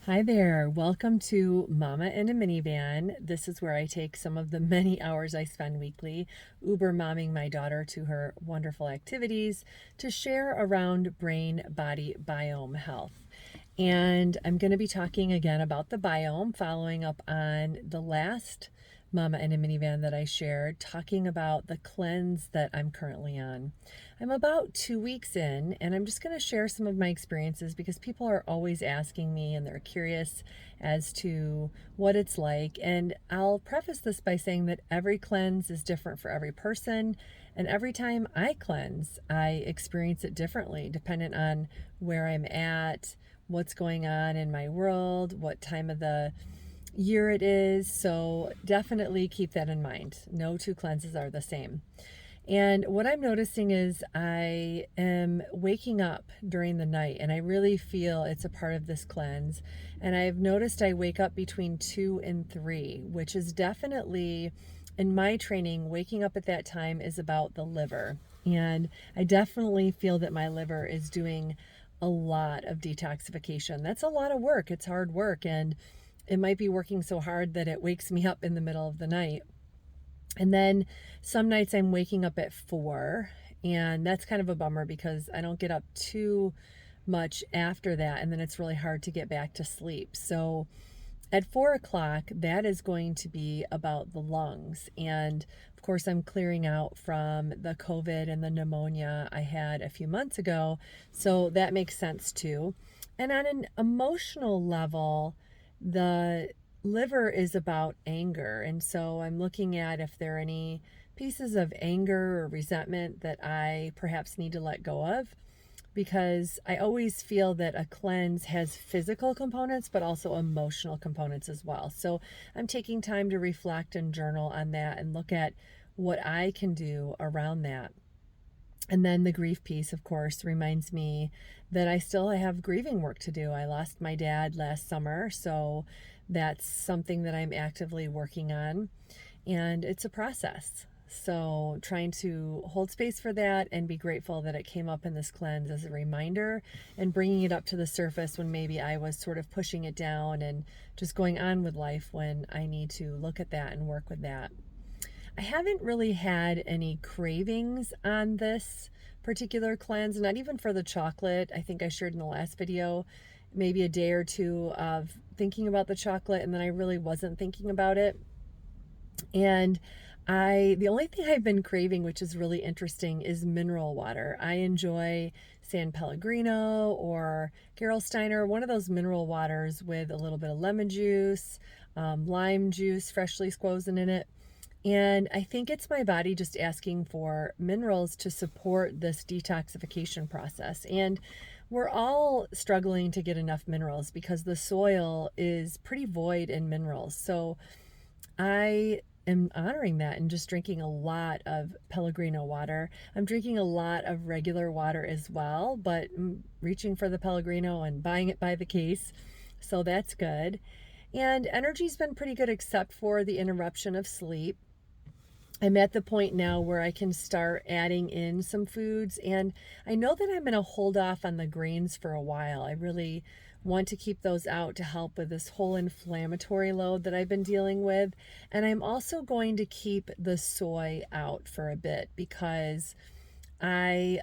Hi there. Welcome to Mama in a Minivan. This is where I take some of the many hours I spend weekly Uber momming my daughter to her wonderful activities to share around brain body biome health. And I'm going to be talking again about the biome, following up on the last Mama in a Minivan that I shared, talking about the cleanse that I'm currently on. I'm about 2 weeks in, and I'm just going to share some of my experiences because people are always asking me and they're curious as to what it's like. And I'll preface this by saying that every cleanse is different for every person. And every time I cleanse, I experience it differently, dependent on where I'm at, what's going on in my world, what time of the year it is. So definitely keep that in mind. No two cleanses are the same. And what I'm noticing is I am waking up during the night and I really feel it's a part of this cleanse. And I've noticed I wake up between 2 and 3, which is definitely in my training, waking up at that time is about the liver. And I definitely feel that my liver is doing a lot of detoxification. That's a lot of work. It's hard work. And it might be working so hard that it wakes me up in the middle of the night. And then some nights I'm waking up at 4, and that's kind of a bummer because I don't get up too much after that, and then it's really hard to get back to sleep. So at 4 o'clock, that is going to be about the lungs. And of course, I'm clearing out from the COVID and the pneumonia I had a few months ago. So that makes sense too. And on an emotional level, the liver is about anger. And so I'm looking at if there are any pieces of anger or resentment that I perhaps need to let go of, because I always feel that a cleanse has physical components, but also emotional components as well. So I'm taking time to reflect and journal on that and look at what I can do around that. And then the grief piece, of course, reminds me that I still have grieving work to do. I lost my dad last summer, so that's something that I'm actively working on. And it's a process. So, trying to hold space for that and be grateful that it came up in this cleanse as a reminder and bringing it up to the surface when maybe I was sort of pushing it down and just going on with life when I need to look at that and work with that. I haven't really had any cravings on this particular cleanse, not even for the chocolate. I think I shared in the last video maybe a day or two of thinking about the chocolate, and then I really wasn't thinking about it. And the only thing I've been craving, which is really interesting, is mineral water. I enjoy San Pellegrino or Gerolsteiner, one of those mineral waters with a little bit of lemon juice, lime juice, freshly squozen in it. And I think it's my body just asking for minerals to support this detoxification process. And we're all struggling to get enough minerals because the soil is pretty void in minerals. So I am honoring that and just drinking a lot of Pellegrino water. I'm drinking a lot of regular water as well, but I'm reaching for the Pellegrino and buying it by the case. So that's good. And energy's been pretty good except for the interruption of sleep. I'm at the point now where I can start adding in some foods, and I know that I'm going to hold off on the grains for a while. I really want to keep those out to help with this whole inflammatory load that I've been dealing with. And I'm also going to keep the soy out for a bit because I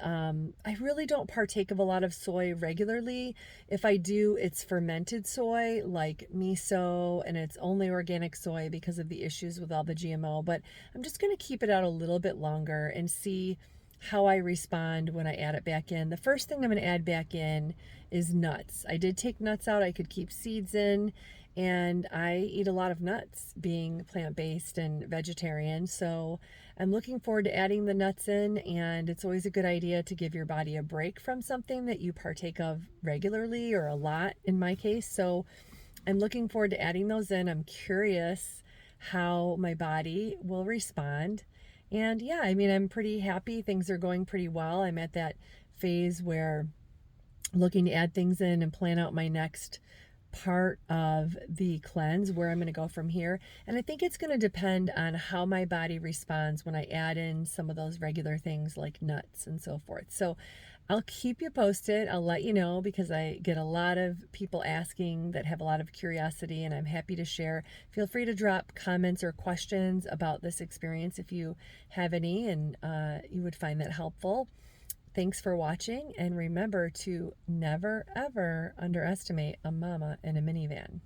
really don't partake of a lot of soy regularly. If I do, it's fermented soy like miso, and it's only organic soy because of the issues with all the GMO. But I'm just going to keep it out a little bit longer and see how I respond when I add it back in. The first thing I'm going to add back in is nuts. I did take nuts out. I could keep seeds in, and I eat a lot of nuts being plant-based and vegetarian. So I'm looking forward to adding the nuts in, and it's always a good idea to give your body a break from something that you partake of regularly or a lot in my case. So I'm looking forward to adding those in. I'm curious how my body will respond. And yeah, I mean, I'm pretty happy. Things are going pretty well. I'm at that phase where I'm looking to add things in and plan out my next part of the cleanse, where I'm going to go from here. And I think it's going to depend on how my body responds when I add in some of those regular things like nuts and so forth. So I'll keep you posted. I'll let you know because I get a lot of people asking that have a lot of curiosity, and I'm happy to share. Feel free to drop comments or questions about this experience if you have any, and you would find that helpful. Thanks for watching, and remember to never ever underestimate a mama in a minivan.